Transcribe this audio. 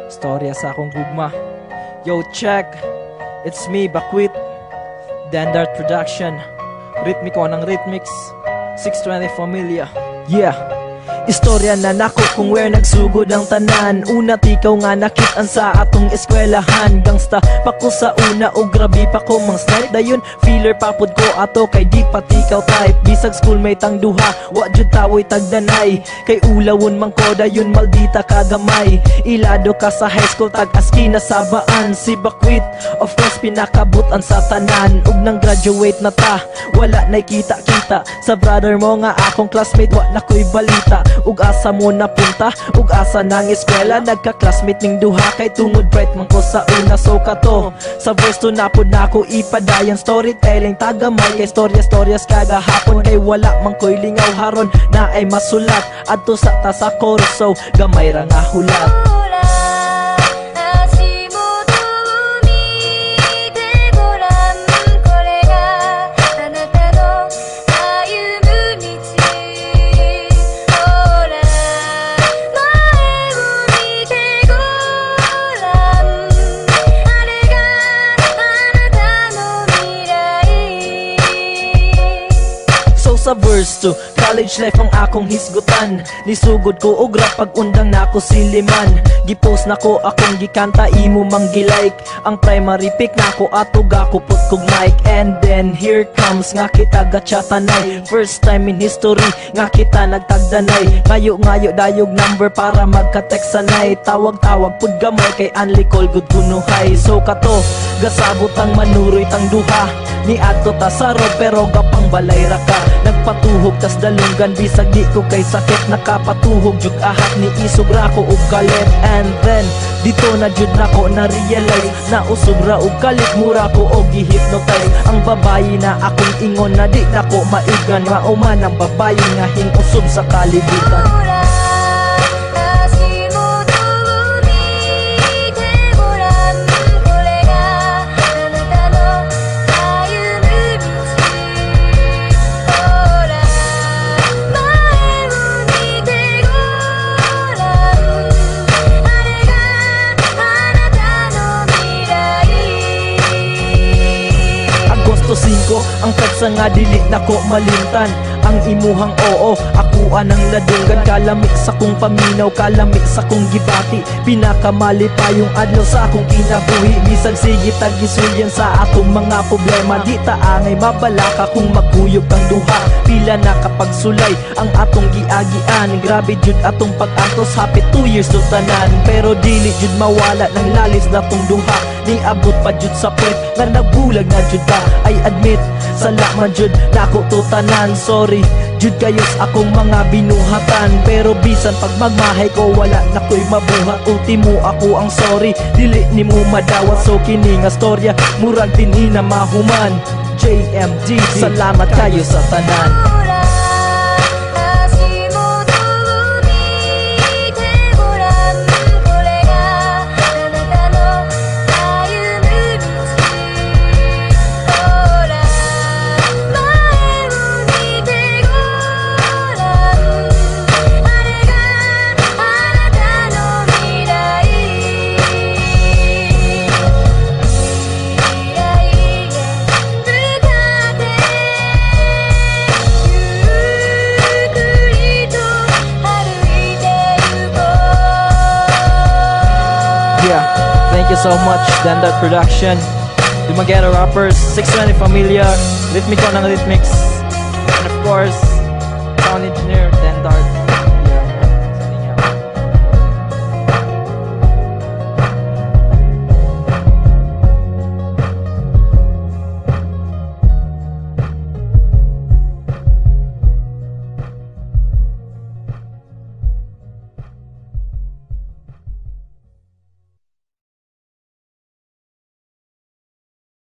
Storya sa akong gugma. Yo, check. It's me, Bakwit. Dandart Production. Ritmiko ng Ritmix 620 Familia. Yeah. Istorya na nako kung where nagsugod ang tanan. Una tikaw nga nakitaan sa atong eskwelahan. Gangsta pa ko sa una o grabe pa ko mang snipe. Dayon feeler papod ko ato kay di pa tikaw type. Bisag schoolmate ang duha, wa jud tawoy tagdanay. Kay ulawon man ko dayon maldita kagamay. Ilado ka sa high school tag aski na sabaan. Si Bakwit of course pinakabutan sa tanan. Ug nang graduate na ta, wala nay kita-kita. Sa brother mo nga akong classmate wa na ko'y balita. Ug asa mo napunta, ug asa nang eskwela. Nagka-classmate ning duha kay tungod bright man ko sa una. So kato, sa verse to napod na ako ipadayon. Storytelling tagamay kay storya-storyas kagahapon. Kay wala man ko'y lingaw haron na ay masulat. Adto sa ta sa chorus so gamay ra nga hulat. Sa verse 2, college life ang akong hisgutan. Nisugod ko og rap pag undang nako siliman. Gipost nako akong gikanta imo manggilike. Ang primary pick nako ato gakupot kog mic. And then here comes nga kita gatchatanay. First time in history nga kita nagtagdanay. Ngayo dayog number para magka-text sanay. Tawag-tawag pud gamay kay unli call good kunuhay. So kato, gasabot ang manuroy tang duha. Ni adto ta sa road pero gapang balay ra ka. Nagpatuhog tas dalunggan bisag di ko kay sakit. Nakapatuhog jud ahat ni isog ra ko og galit. And then dito na jud nako na realize na usog ra og kalit mura ko og gi-hypnotize. Ang babayi na akong ingon na di nako maigan. Mauman ang babayi nga hinusog sa kalibutan. Ang katsa nga dili nako malimtan. Ang imuhang oo, akuan ang ladunggan. Kalamik sa kong paminaw, kalamik sa kong gibati. Pinakamali pa yung adlaw sa akong kinabuhi. Bisag sige tagisulyan sa atong mga problema. Di taangay mabalaka kung magkuyog kang duha. Pila na kapag sulay ang atong giagian. Grabe jud atong pag-antos, hapit 2 years to tanan. Pero dili jud mawala ng lalis na tong duha. Ni abot pa jud sa puwet nga nagbulag na jud ta. I admit, salamat jud nako to tanan. Sorry jud kayos akong mga binuhatan. Pero bisan pag magmahay ko wala na ko'y mabuhat. Ultimo ako ang sorry, dili ni mo madawat. So kini nga storya murag dinhi na mahuman. JMD, salamat kayo sa tanan. Thank you so much, Dandart Production, Dumaguete Rappers, 620 Familia, Ritmiko ng Ritmix, and of course, sound engineer, Dandart.